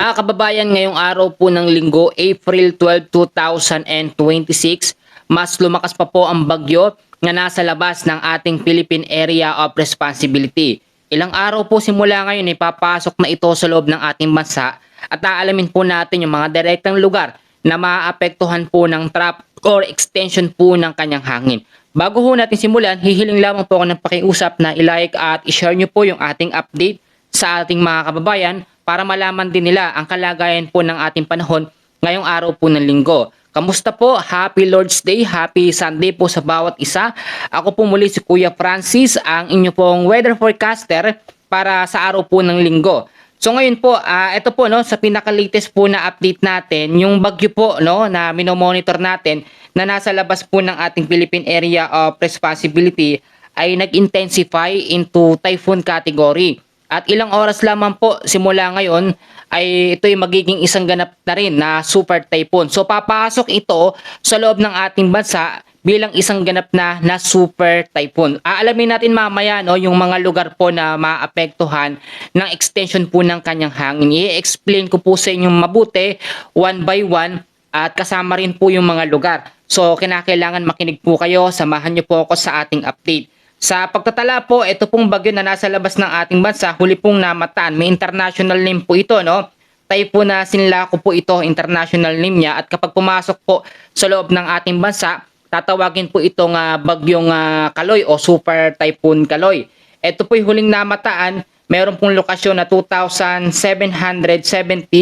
Mga kababayan, ngayong araw po ng linggo, April 12, 2026, mas lumakas pa po ang bagyo na nasa labas ng ating Philippine Area of Responsibility. Ilang araw po simula ngayon ay papasok na ito sa loob ng ating bansa at aalamin po natin yung mga direktang lugar na maaapektuhan po ng trap or extension po ng kanyang hangin. Bago ho natin simulan, hihiling lamang po ako ng pakiusap na ilike at ishare nyo po yung ating update sa ating mga kababayan para malaman din nila ang kalagayan po ng ating panahon ngayong araw po ng linggo. Kamusta po? Happy Lord's Day, Happy Sunday po sa bawat isa. Ako po muli si Kuya Francis, ang inyo pong weather forecaster para sa araw po ng linggo. So ngayon po, ito po no, sa pinaka-latest po na update natin, yung bagyo po no, na minomonitor natin na nasa labas po ng ating Philippine Area of Responsibility ay nag-intensify into typhoon category. At ilang oras lamang po simula ngayon ay ito'y magiging isang ganap na rin na super typhoon. So papasok ito sa loob ng ating bansa bilang isang ganap na super typhoon. Aalamin natin mamaya no, yung mga lugar po na maapektuhan ng extension po ng kanyang hangin. I-explain ko po sa inyo mabuti one by one at kasama rin po yung mga lugar. So kinakailangan makinig po kayo, samahan niyo po ako sa ating update. Sa pagtatala po, ito pong bagyo na nasa labas ng ating bansa, huli pong namataan. May international name po ito, no? Typhoon na Sinlaco po ito, international name niya. At kapag pumasok po sa loob ng ating bansa, tatawagin po itong bagyong Kaloy o Super Typhoon Kaloy. Ito po'y huling namataan, meron pong lokasyon na 2,770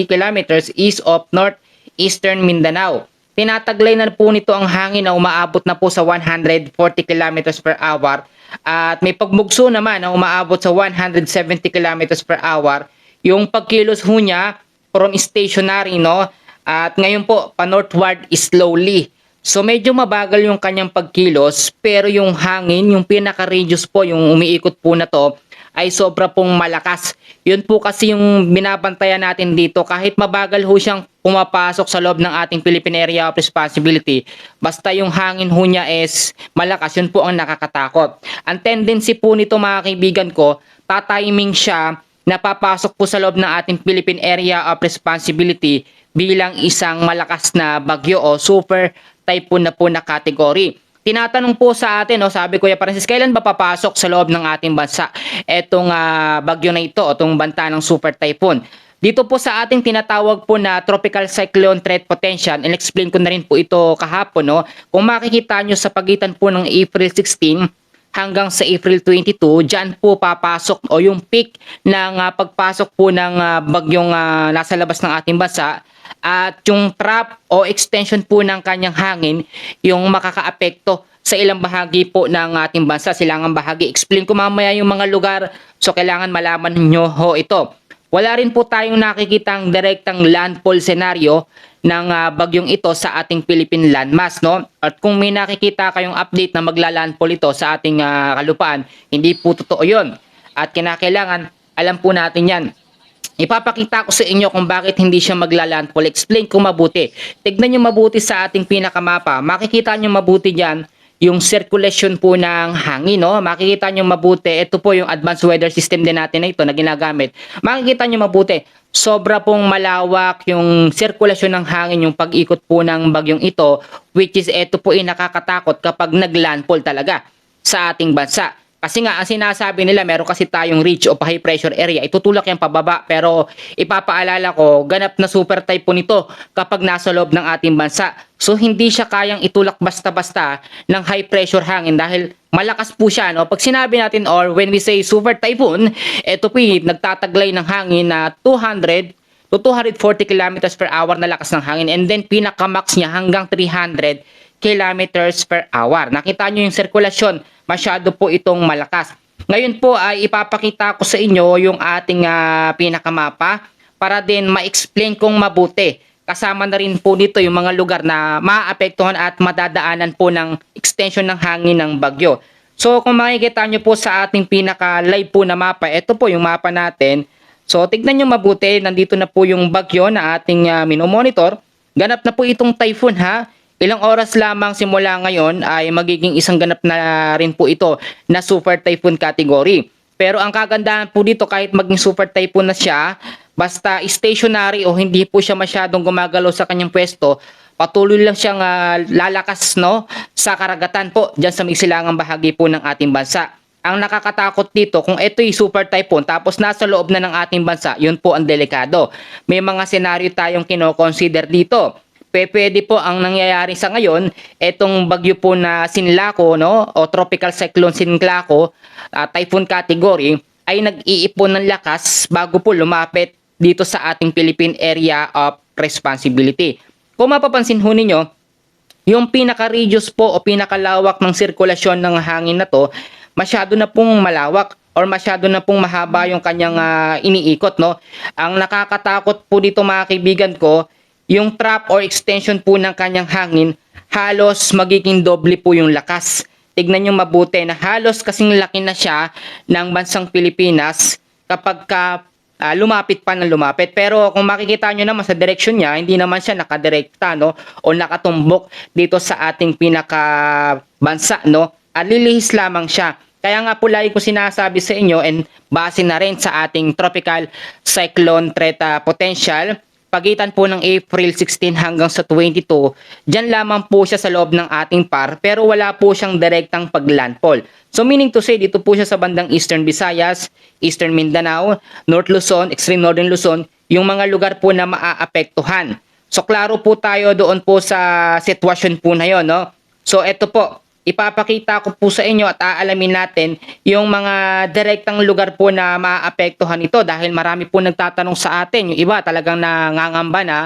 kilometers east of northeastern Mindanao. Tinataglay na po nito ang hangin na umaabot na po sa 140 kilometers per hour. At may pagmugso naman na umaabot sa 170 kilometers per hour. Yung pagkilos ho niya from stationary, no? At ngayon po, pa-northward slowly. So medyo mabagal yung kanyang pagkilos, pero yung hangin, yung pinaka-radius po, yung umiikot po na to, ay sobra pong malakas. Yun po kasi yung binabantayan natin dito. Kahit mabagal ho siyang pumapasok sa loob ng ating Philippine Area of Responsibility, basta yung hangin ho niya is malakas, yun po ang nakakatakot. Ang tendency po nito mga kaibigan ko, tatiming siya na papasok po sa loob ng ating Philippine Area of Responsibility bilang isang malakas na bagyo o super typhoon na po na category. Tinatanong po sa atin, no, sabi Kuya Francis, kailan ba papasok sa loob ng ating bansa etong bagyo na ito, itong banta ng super typhoon? Dito po sa ating tinatawag po na tropical cyclone threat potential, in-explain ko na rin po ito kahapon, no? Kung makikita nyo sa pagitan po ng April 16 hanggang sa April 22, dyan po papasok o yung peak ng pagpasok po ng bagyong nasa labas ng ating bansa. At yung trap o extension po ng kanyang hangin, yung makakaapekto sa ilang bahagi po ng ating bansa, silangang bahagi. Explain ko mamaya yung mga lugar, so kailangan malaman nyo ho ito. Wala rin po tayong nakikitang direktang landfall scenario ng bagyong ito sa ating Philippine landmass, no? At kung may nakikita kayong update na magla-landfall ito sa ating kalupaan, hindi po totoo yun. At kinakailangan, alam po natin yan. Ipapakita ko sa inyo kung bakit hindi siya magla-landfall. Explain ko mabuti. Tignan nyo mabuti sa ating pinakamapa. Makikita nyo mabuti dyan yung circulation po ng hangin, no? Makikita nyo mabuti. Ito po yung advanced weather system din natin na ito na ginagamit. Makikita nyo mabuti. Sobra pong malawak yung circulation ng hangin, yung pag-ikot po ng bagyong ito, which is ito po ay nakakatakot kapag nag-landfall talaga sa ating bansa. Kasi nga, ang sinasabi nila, meron kasi tayong ridge o high pressure area, itutulak yan pababa. Pero ipapaalala ko, ganap na super typhoon ito kapag nasa loob ng ating bansa. So hindi siya kayang itulak basta-basta ng high pressure hangin dahil malakas po siya. No? Pag sinabi natin or when we say super typhoon, ito po nagtataglay ng hangin na 200 to 240 kilometers per hour na lakas ng hangin. And then pinaka-max niya hanggang 300 kilometers per hour. Nakita nyo yung sirkulasyon, masyado po itong malakas. Ngayon po ay ipapakita ko sa inyo yung ating pinakamapa para din ma-explain kong mabuti. Kasama na rin po dito yung mga lugar na maaapektuhan at madadaanan po ng extension ng hangin ng bagyo. So kung makikita nyo po sa ating pinaka-live po na mapa, ito po yung mapa natin. So tignan nyo mabuti, nandito na po yung bagyo na ating minomonitor. Ganap na po itong typhoon ha. Ilang oras lamang simula ngayon ay magiging isang ganap na rin po ito na super typhoon category. Pero ang kagandahan po dito, kahit maging super typhoon na siya, basta stationary o hindi po siya masyadong gumagalaw sa kanyang pwesto, patuloy lang siyang lalakas no sa karagatan po diyan sa may silangang bahagi po ng ating bansa. Ang nakakatakot dito, kung ito'y super typhoon tapos nasa loob na ng ating bansa, yun po ang delikado. May mga senaryo tayong kino-consider dito. Pwede po ang nangyayari sa ngayon, etong bagyo po na Sinlaco, no, o Tropical Cyclone Sinlaco, typhoon category, ay nag-iipon ng lakas bago po lumapit dito sa ating Philippine Area of Responsibility. Kung mapapansin ho ninyo, yung pinaka-radius po o pinakalawak ng sirkulasyon ng hangin na to, masyado na pong malawak or masyado na pong mahaba yung kanyang iniikot, no? Ang nakakatakot po dito mga kaibigan ko, yung trap or extension po ng kanyang hangin, halos magiging doble po yung lakas. Tignan nyo mabuti na halos kasing laki na siya ng bansang Pilipinas kapag lumapit pa ng lumapit. Pero kung makikita nyo naman sa direksyon niya, hindi naman siya nakadirekta, no? O nakatumbok dito sa ating pinakabansa, no? Lilihis lamang siya. Kaya nga po lagi ko sinasabi sa inyo and base na rin sa ating tropical cyclone threat potential, pagitan po ng April 16 hanggang sa 22, dyan lamang po siya sa loob ng ating par pero wala po siyang direktang paglandfall. So meaning to say, dito po siya sa bandang Eastern Visayas, Eastern Mindanao, North Luzon, Extreme Northern Luzon, yung mga lugar po na maaapektuhan. So klaro po tayo doon po sa sitwasyon po na yon, no? So eto po, ipapakita ko po sa inyo at aalamin natin yung mga direktang lugar po na maapektuhan ito dahil marami po nagtatanong sa atin. Yung iba talagang nangangamba na.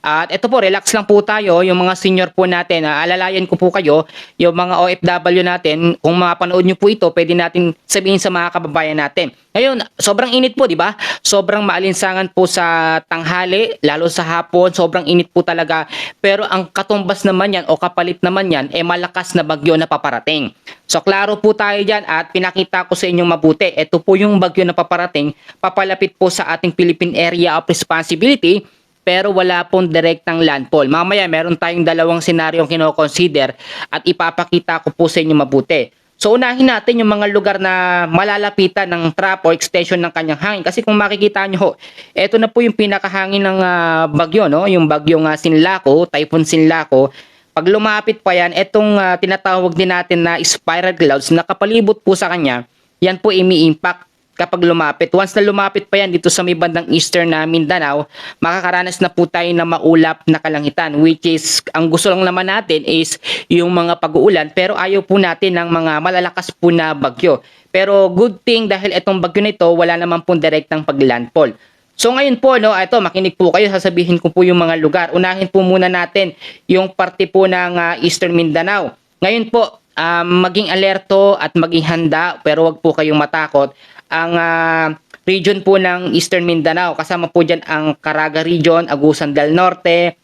At ito po, relax lang po tayo. Yung mga senior po natin, alalayan ko po kayo, yung mga OFW natin, kung mapanood nyo po ito, pwede natin sabihin sa mga kababayan natin. Ngayon, sobrang init po, di ba? Sobrang maalinsangan po sa tanghali, lalo sa hapon, sobrang init po talaga. Pero ang katumbas naman yan o kapalit naman yan, malakas na bagyo na paparating. So klaro po tayo dyan at pinakita ko sa inyo mabuti. Ito po yung bagyo na paparating, papalapit po sa ating Philippine Area of Responsibility, pero wala pong direktang landfall. Mamaya meron tayong dalawang senaryong kino-consider at ipapakita ko po sa inyo mabuti. So unahin natin yung mga lugar na malalapitan ng trap o extension ng kanyang hangin. Kasi kung makikita nyo, ito na po yung pinakahangin ng bagyo, no? Yung bagyong Sinlaco, Typhoon Sinlaco. Pag lumapit pa yan, itong tinatawag din natin na spiral clouds na kapalibot po sa kanya, yan po imi-impact kapag lumapit. Once na lumapit pa yan dito sa may bandang eastern na Mindanao, makakaranas na po tayo ng maulap na kalangitan, which is, ang gusto lang naman natin is yung mga pag-uulan, pero ayaw po natin ng mga malalakas po na bagyo. Pero good thing dahil itong bagyo na ito, wala naman pong direktang pag-landfall. So ngayon po, no, ito, makinig po kayo, sasabihin ko po yung mga lugar. Unahin po muna natin yung parte po ng Eastern Mindanao. Ngayon po, maging alerto at maging handa, pero wag po kayong matakot. Ang region po ng Eastern Mindanao, kasama po dyan ang Caraga Region, Agusan del Norte,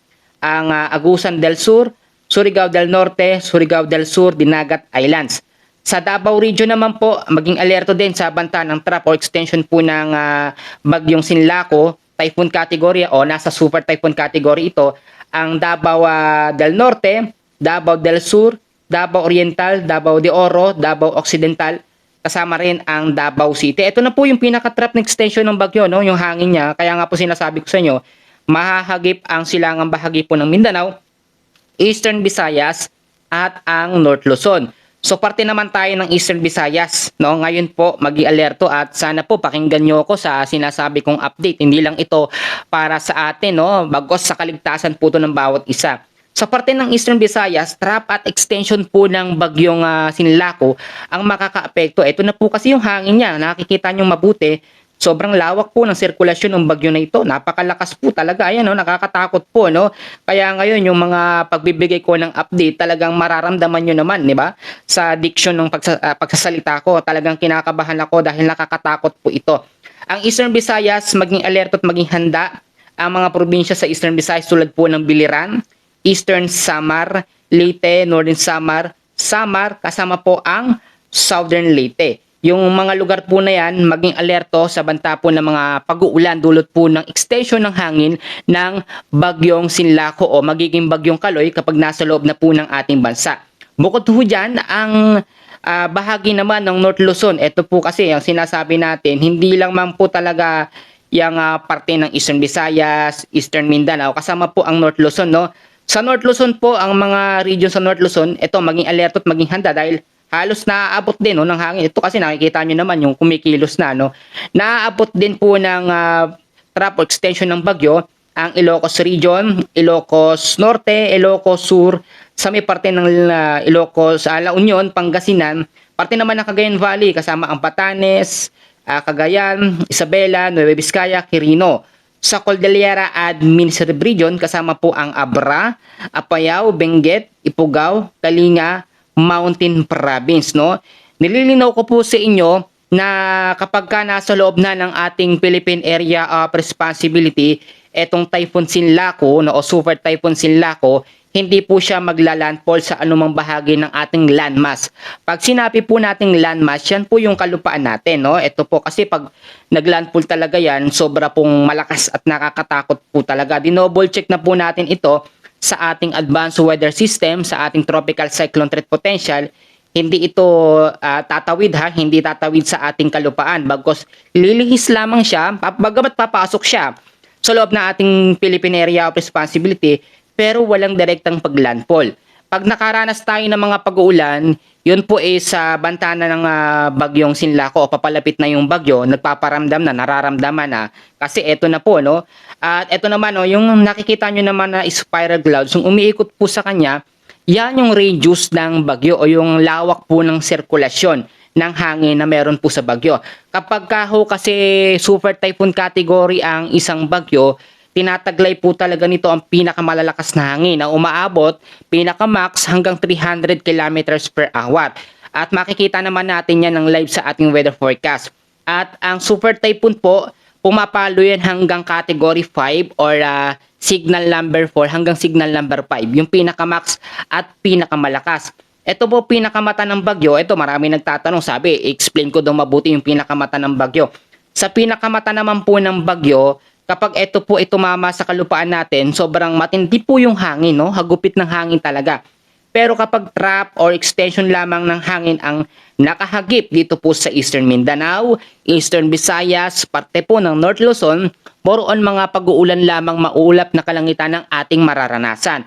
ang Agusan del Sur, Surigao del Norte, Surigao del Sur, Dinagat Islands. Sa Davao Region naman po, maging alerto din sa banta ng trap o extension po ng bagyong Sinlaco, typhoon category o nasa super typhoon category ito, ang Davao del Norte, Davao del Sur, Davao Oriental, Davao de Oro, Davao Occidental, kasama rin ang Davao City. Ito na po yung pinaka-trap na extension ng bagyo, no? Yung hangin niya, kaya nga po sinasabi ko sa inyo, mahahagip ang silangang bahagi po ng Mindanao, Eastern Visayas, at ang North Luzon. So parte naman tayo ng Eastern Visayas, no? Ngayon po magi-alerto at sana po pakinggan niyo ako sa sinasabi kong update. Hindi lang ito para sa atin, no? Bagos sa kaligtasan po ito ng bawat isa. Sa parte ng Eastern Visayas, trap at extension po ng bagyong Sinlaco ang makakaapekto. Ito na po kasi yung hangin niya. Nakikita niyo mabuti. Sobrang lawak po ng sirkulasyon ng bagyo na ito. Napakalakas po talaga. Ayan, no? Nakakatakot po, no? Kaya ngayon, yung mga pagbibigay ko ng update, talagang mararamdaman nyo naman, di ba? Sa diction ng pagsasalita ko, talagang kinakabahan ako dahil nakakatakot po ito. Ang Eastern Visayas, maging alerto at maging handa. Ang mga probinsya sa Eastern Visayas tulad po ng Biliran, Eastern Samar, Leyte, Northern Samar, kasama po ang Southern Leyte. Yung mga lugar po na yan, maging alerto sa banta po ng mga pag-uulan dulot po ng extension ng hangin ng bagyong Sinlaco o magiging bagyong Kaloy kapag nasa loob na po ng ating bansa. Bukod po dyan, ang bahagi naman ng North Luzon, ito po kasi ang sinasabi natin, hindi lang man po talaga yung parte ng Eastern Visayas, Eastern Mindanao, kasama po ang North Luzon, no? Sa North Luzon po, ang mga region sa North Luzon, ito maging alerto at maging handa dahil halos naaabot din no, ng hangin. Ito kasi nakikita nyo naman yung kumikilos na. No? Naaabot din po ng trap o extension ng bagyo ang Ilocos Region, Ilocos Norte, Ilocos Sur, sa may parte ng Ilocos, La Union, Pangasinan, parte naman ng Cagayan Valley, kasama ang Batanes, Cagayan, Isabela, Nueva Vizcaya, Quirino. Sa Cordillera Administrative Region, kasama po ang Abra, Apayao, Benguet, Ifugao, Kalinga, Mountain Province. No? Nililinaw ko po sa inyo na kapag ka nasa loob na ng ating Philippine Area of Responsibility, etong Typhoon Sinlaco no, o Super Typhoon Sinlaco, hindi po siya maglalandfall sa anumang bahagi ng ating landmass. Pag sinabi po nating landmass, yan po yung kalupaan natin. No? Ito po kasi pag naglandfall talaga yan, sobra pong malakas at nakakatakot po talaga. Dinoble check na po natin ito sa ating advanced weather system, sa ating tropical cyclone threat potential. Hindi ito tatawid ha, hindi tatawid sa ating kalupaan. Bagkus lilihis lamang siya, bagamat papasok siya sa loob ng ating Philippine Area of Responsibility, pero walang direktang paglandfall. Pag nakaranas tayo ng mga pag-uulan, yun po sa banta na ng bagyong Sinlaco o papalapit na yung bagyo, nagpaparamdam na, nararamdaman na. Kasi eto na po, no? At eto naman, no, yung nakikita nyo naman na spiral clouds, yung umiikot po sa kanya, yan yung radius ng bagyo o yung lawak po ng sirkulasyon ng hangin na meron po sa bagyo. Kapag kasi super typhoon category ang isang bagyo, tinataglay po talaga nito ang pinakamalalakas na hangin na umaabot pinakamax hanggang 300 kilometers per hour. At makikita naman natin yan ng live sa ating weather forecast. At ang super typhoon po, pumapalo yan hanggang category 5 or signal number 4 hanggang signal number 5. Yung pinakamax at pinakamalakas. Ito po pinakamata ng bagyo. Ito marami nagtatanong, sabi, explain ko daw mabuti yung pinakamata ng bagyo. Sa pinakamata naman po ng bagyo, kapag ito po tumama sa kalupaan natin, sobrang matindi po yung hangin, no? Hagupit ng hangin talaga. Pero kapag trap or extension lamang ng hangin ang nakahagip dito po sa Eastern Mindanao, Eastern Visayas, parte po ng North Luzon, more on mga pag-uulan lamang mauulap na kalangitan ng ating mararanasan.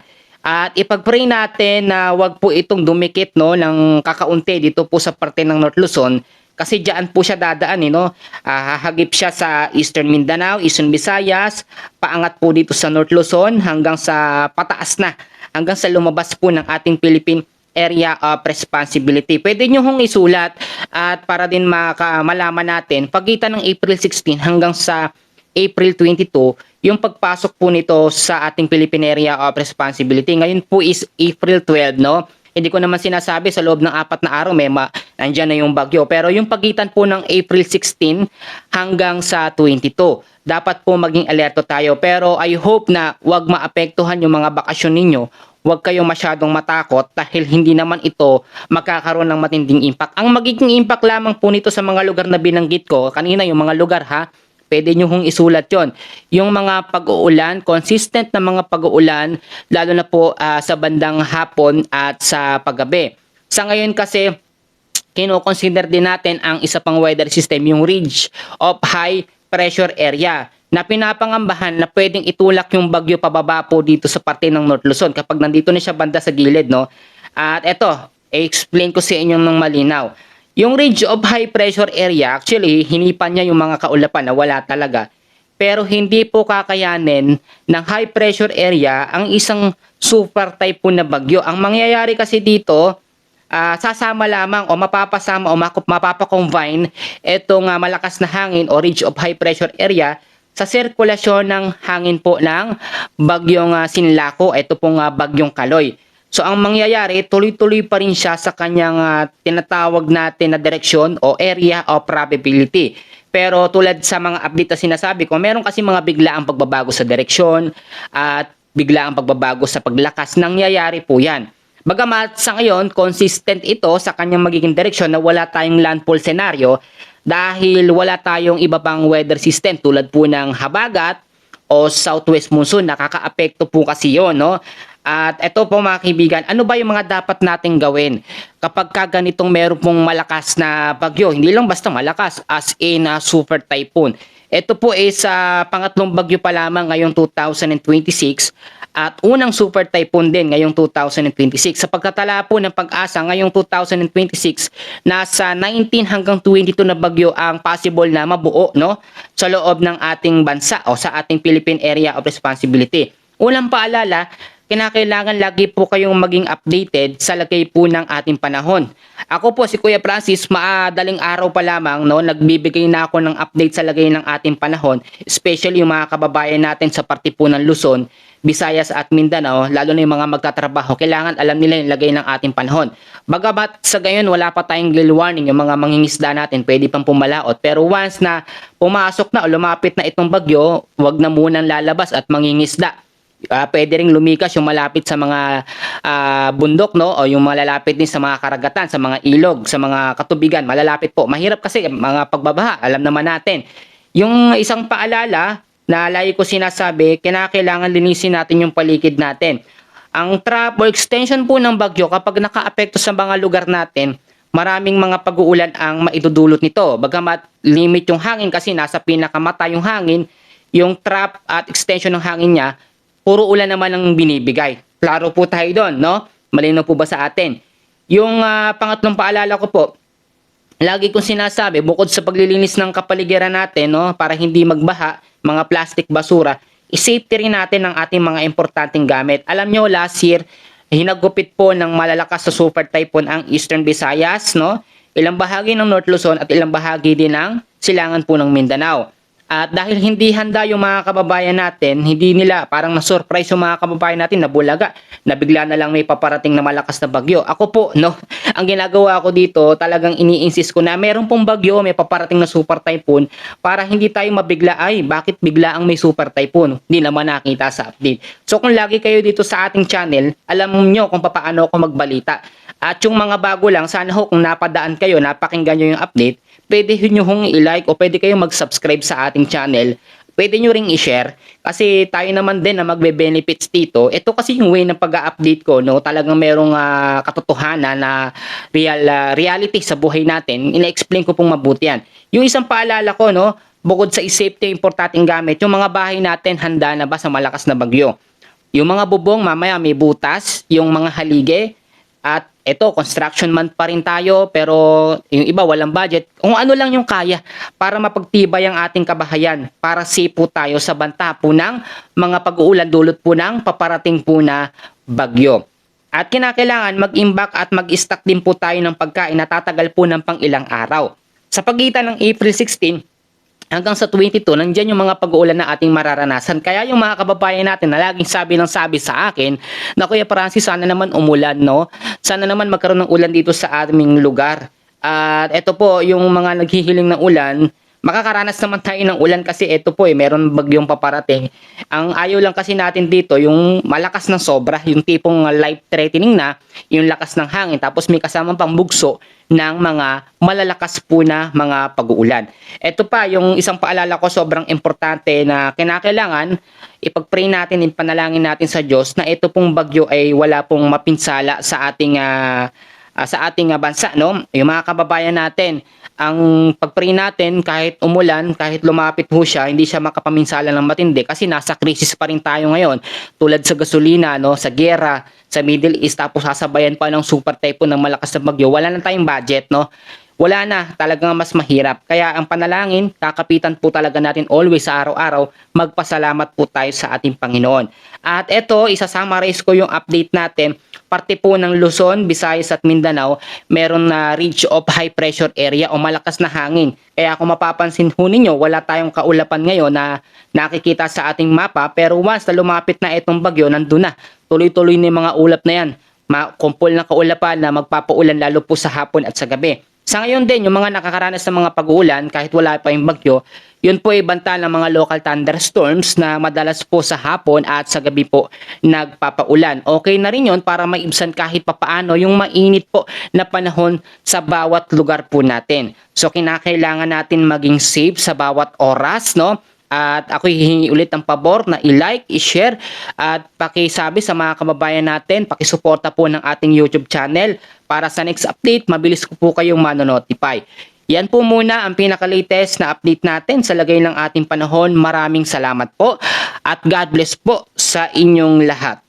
At ipag-pray natin na wag po itong dumikit no, ng kakaunti dito po sa parte ng North Luzon. Kasi diyan po siya dadaan, no? Hahagip siya sa Eastern Mindanao, Eastern Visayas, paangat po dito sa North Luzon hanggang sa pataas na, hanggang sa lumabas po ng ating Philippine Area of Responsibility. Pwede nyo hong isulat at para din malaman natin, pagitan ng April 16 hanggang sa April 22, yung pagpasok po nito sa ating Philippine Area of Responsibility. Ngayon po is April 12, no? Hindi ko naman sinasabi sa loob ng 4 na araw nandyan na yung bagyo. Pero yung pagitan po ng April 16 hanggang sa 22, dapat po maging alerto tayo. Pero I hope na wag maapektuhan yung mga bakasyon ninyo. Huwag kayong masyadong matakot dahil hindi naman ito magkakaroon ng matinding impact. Ang magiging impact lamang po nito sa mga lugar na binanggit ko, kanina yung mga lugar ha, pwede nyo hong isulat yon. Yung mga pag-uulan, consistent na mga pag-uulan, lalo na po sa bandang hapon at sa paggabi. Sa ngayon kasi, kino-consider din natin ang isa pang weather system, yung ridge of high pressure area, na pinapangambahan na pwedeng itulak yung bagyo pababa po dito sa parte ng North Luzon kapag nandito na siya banda sa gilid, no? At eto, i-explain ko sa inyo ng malinaw. Yung ridge of high pressure area, actually, hinipan niya yung mga kaulapan na wala talaga. Pero hindi po kakayanin ng high pressure area ang isang super typhoon na bagyo. Ang mangyayari kasi dito, sasama lamang o mapapasama o mapapacombine itong malakas na hangin o ridge of high pressure area sa sirkulasyon ng hangin po ng bagyong Sinlaco. Ito pong bagyong Kaloy. So ang mangyayari, tuloy-tuloy pa rin siya sa kanyang tinatawag natin na direksyon o area of probability. Pero tulad sa mga update na sinasabi ko, meron kasi mga biglaang pagbabago sa direksyon at biglaang pagbabago sa paglakas. Nangyayari po yan. Bagamat sa ngayon, consistent ito sa kanyang magiging direksyon na wala tayong landfall scenario dahil wala tayong iba pang weather system tulad po ng habagat o southwest monsoon. Nakaka-apekto po kasi yun, no? At eto po mga kaibigan, ano ba yung mga dapat nating gawin kapag ka ganitong meron pong malakas na bagyo? Hindi lang basta malakas, as in super typhoon. Ito po is sa pangatlong bagyo pa lamang ngayong 2026 at unang super typhoon din ngayong 2026. Sa pagkatala po ng pag-asa ngayong 2026, nasa 19 hanggang 22 na bagyo ang possible na mabuo, no, sa loob ng ating bansa o sa ating Philippine Area of Responsibility. Unang paalala, kinakailangan lagi po kayong maging updated sa lagay po ng ating panahon. Ako po si Kuya Francis, maadaling araw pa lamang no, nagbibigay na ako ng update sa lagay ng ating panahon, especially yung mga kababayan natin sa parte po ng Luzon, Visayas at Mindanao, lalo na yung mga magtatrabaho, kailangan alam nila yung lagay ng ating panahon. Bagamat sa gayon wala pa tayong gale warning, yung mga mangingisda natin pwede pang pumalaot, pero once na pumasok na o lumapit na itong bagyo, wag na munang lalabas at mangingisda. Pwede ring lumikas yung malapit sa mga bundok, no, o yung malalapit din sa mga karagatan, sa mga ilog, sa mga katubigan, malalapit po. Mahirap kasi mga pagbabaha, alam naman natin. Yung isang paalala na lagi ko sinasabi, kinakailangan linisin natin yung paligid natin. Ang trap o extension po ng bagyo kapag nakaapekto sa mga lugar natin, maraming mga pag-uulan ang maidudulot nito. Bagamat limit yung hangin kasi nasa pinakamata yung hangin, yung trap at extension ng hangin niya, puro ulan naman ang binibigay. Klaro po tayo doon, no? Malinaw po ba sa atin? Yung pangatlong paalala ko po, lagi kong sinasabi, bukod sa paglilinis ng kapaligiran natin, no, para hindi magbaha, mga plastic basura, i-safety rin natin ang ating mga importanteng gamit. Alam nyo, last year, hinagupit po ng malalakas sa super typhoon ang Eastern Visayas, no? Ilang bahagi ng North Luzon at ilang bahagi din ng silangan po ng Mindanao. At dahil hindi handa yung mga kababayan natin, hindi nila parang na-surprise yung mga kababayan natin na bulaga, na bigla na lang may paparating na malakas na bagyo. Ako po, no, ang ginagawa ko dito, talagang ini-insist ko na meron pong bagyo, may paparating na super typhoon para hindi tayo mabigla, ay bakit bigla ang may super typhoon? Hindi naman nakita sa update. So kung lagi kayo dito sa ating channel, alam nyo kung paano ako magbalita. At yung mga bago lang, sana ho kung napadaan kayo, napakinggan nyo yung update, pwede nyo hong i-like o pwede kayong mag-subscribe sa ating channel. Pwede nyo ring i-share kasi tayo naman din na magbe-benefits dito. Ito kasi yung way ng pag-update ko, no? Talagang merong katotohanan na reality sa buhay natin. Ina-explain ko pong mabuti yan. Yung isang paalala ko, no? Bukod sa safety importanteng gamit, yung mga bahay natin handa na ba sa malakas na bagyo? Yung mga bubong mamaya may butas, yung mga halige, at eto, construction man pa rin tayo, pero yung iba walang budget. Kung ano lang yung kaya para mapagtibay ang ating kabahayan, para safe po tayo sa banta po ng mga pag-uulan dulot po ng paparating po na bagyo. At kinakailangan mag-imbak at mag-stock din po tayo ng pagkain na tatagal po ng pang ilang araw. Sa pagitan ng April 16 hanggang sa 22, nandiyan yung mga pag-uulan na ating mararanasan. Kaya yung mga kababayan natin na laging sabi sa akin, na Kuya Francis, sana naman umulan, no? Sana naman magkaroon ng ulan dito sa aming lugar. At ito po, yung mga naghihiling ng ulan, makakaranas naman tayo ng ulan kasi ito po meron bagyong paparating. Ang ayaw lang kasi natin dito, yung malakas ng sobra, yung tipong life-threatening na, yung lakas ng hangin, tapos may kasamang pang bugso ng mga malalakas po na mga pag-uulan. Ito pa, yung isang paalala ko sobrang importante na kinakailangan, ipag-pray natin, ipanalangin natin sa Diyos na ito pong bagyo ay wala pong mapinsala sa ating bansa, no? Yung mga kababayan natin, ang pag-pray natin kahit umulan, kahit lumapit ho siya, hindi siya makapaminsala ng matindi kasi nasa krisis pa rin tayo ngayon. Tulad sa gasolina, no, sa giyera, sa Middle East, tapos sasabayan pa ng super typhoon ng malakas na bagyo. Wala na tayong budget, no? Wala na, talagang mas mahirap. Kaya ang panalangin, kakapitan po talaga natin always sa araw-araw, magpasalamat po tayo sa ating Panginoon. At ito, isasummarize ko yung update natin. Parte po ng Luzon, Visayas at Mindanao, meron na ridge of high pressure area o malakas na hangin. Kaya kung mapapansin ho ninyo, wala tayong kaulapan ngayon na nakikita sa ating mapa, pero once na lumapit na itong bagyo, nandun na. Tuloy-tuloy na yung mga ulap na yan. Kumpol na kaulapan na magpapaulan lalo po sa hapon at sa gabi. Sa ngayon din, yung mga nakakaranas ng mga pag-uulan, kahit wala pa yung bagyo, yun po ay banta ng mga local thunderstorms na madalas po sa hapon at sa gabi po nagpapaulan. Okay na rin yun para maibsan kahit papaano yung mainit po na panahon sa bawat lugar po natin. So kinakailangan natin maging safe sa bawat oras, no? At ako hihingi ulit ng pabor na i-like, i-share at pakisabi sa mga kababayan natin, pakisuporta po ng ating YouTube channel para sa next update, mabilis ko po kayong manonotify. Yan po muna ang pinaka-latest na update natin sa lagay ng ating panahon. Maraming salamat po at God bless po sa inyong lahat.